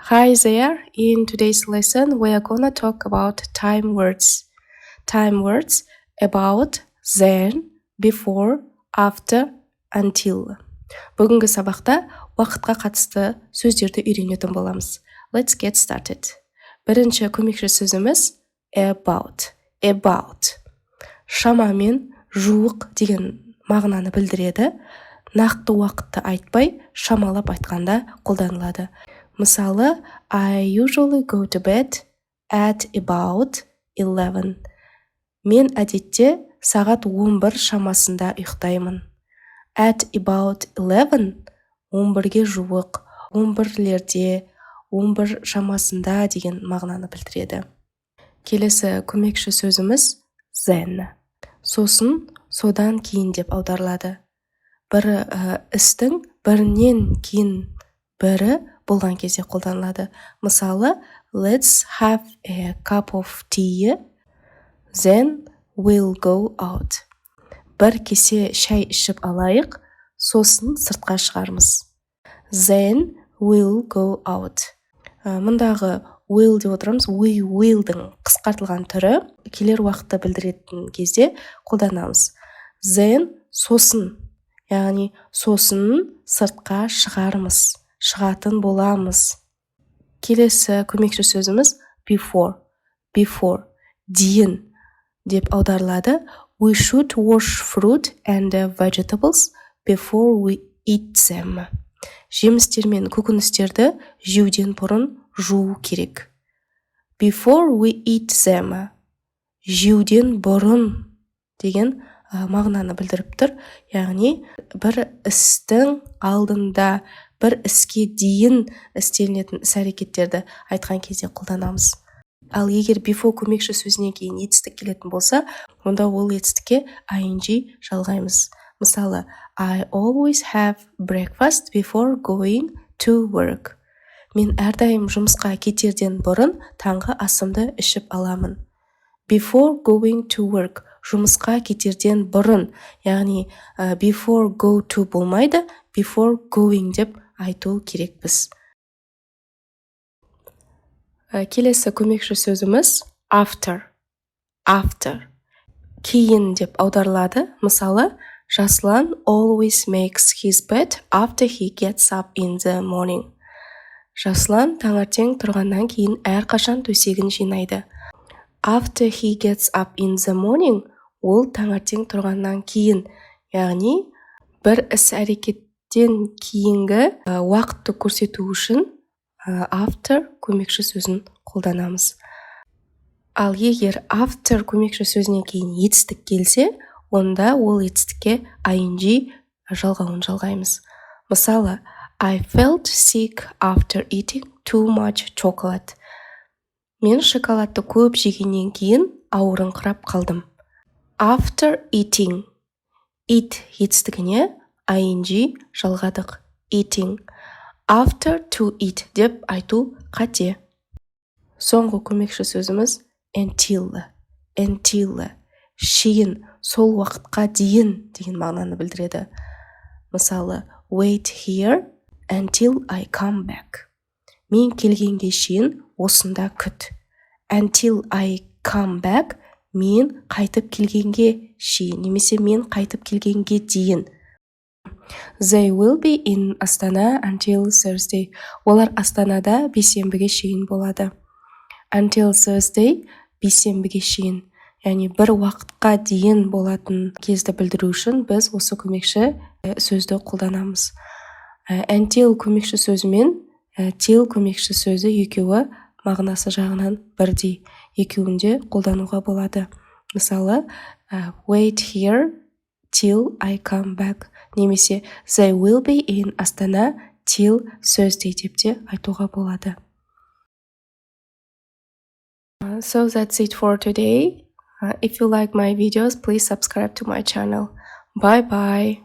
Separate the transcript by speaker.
Speaker 1: Hi there, in today's lesson we are gonna talk about time words. Time words about, then, before, after, until. Бүгінгі сабақта уақытқа қатысты сөздерді үйренетін боламыз. Let's get started. Бірінші көмекші сөзіміз about. Шамамен, жуық деген мағынаны білдіреді. Нақты уақытты айтпай, шамалап айтқанда қолданылады. Мысалы, I usually go to bed at about 11. Мен әдетте сағат 11 шамасында ұйықтаймын. At about 11, 11-ге жуық, 11-лерде, 11 шамасында деген мағынаны білдіреді. Келесі көмекші сөзіміз then. Сосын, содан кейін деп аударылады. Бір істің бірінен кейін бірі болған кезде қолданылады. Мысалы, let's have a cup of tea, then we'll go out. Бір кесе шай ішіп алайық, сосын сыртқа шығармыз. Then we'll go out. Мұндағы will деп отырамыз, we will'дің қысқартылған түрі келер уақытты білдіретін кезде қолданамыз. Then сосын, яғни сосын сыртқа шығармыз, шығатын боламыз. Келесі көмекші сөзіміз before. Дейін деп аударылады. We should wash fruit and vegetables before we eat them. Жемістер мен көкөністерді жеуден бұрын жуу керек. Before we eat them. Жеуден бұрын деген мағынаны білдіріп тұр. Яғни бір істің алдында, бір іске дейін істелінетін іс-әрекеттерді айтқан кезде қолданамыз. Ал егер before көмекші сөзінен кейін етістік келетін болса, онда ол етістікке ing жалғаймыз. Мысалы, I always have breakfast before going to work. Мен әрдайым жұмысқа кетерден бұрын таңғы асымды ішіп аламын. Before going to work, жұмысқа кетерден бұрын, яғни before go to болмайды, before going деп айту керекпіз. Келесі көмекші сөзіміз after. Кейін деп аударылады. Мысалы, Жаслан always makes his bed after he gets up in the morning. Жаслан таңертең тұрғаннан кейін әрқашан төсегін жинайды. After he gets up in the morning, ол таңертең тұрғаннан кейін, яғни бір іс-әрекеттен кейінгі уақытты көрсету үшін after көмекші сөзін қолданамыз. Ал егер after көмекші сөзінен кейін етістік келсе, онда ол етістікке ing жалғауын жалғаймыз. Мысалы, I felt sick after eating too much chocolate. Мен шоколадты көп жегеннен кейін ауырыңқырап қалдым. After eating. Eat етістігіне ing жалғадық. Eating. After to eat деп айту қате. Соңғы көмекші сөзіміз until. Шейін, сол уақытқа дейін деген мағынаны білдіреді. Мысалы, wait here until I come back. Мен келгенге шейін осында күт. Until I come back, мен қайтып келгенге шейін, немесе мен қайтып келгенге дейін. They will be in Астана until Thursday. Олар Астанада бейсенбіге шейін болады. Until Thursday, бейсенбіге шейін. Яғни бір уақытқа дейін болатын кезді білдіру үшін біз осы көмекші сөзді қолданамыз. Until көмекші сөзі мен till көмекші сөзі екеуі мағынасы жағынан бірдей. Екеуінде қолдануға болады. Мысалы, wait here till I come back. Немесе they will be in Астана till Thursday деп те айтуға болады. So that's it for today. If you like my videos, please subscribe to my channel. Bye bye.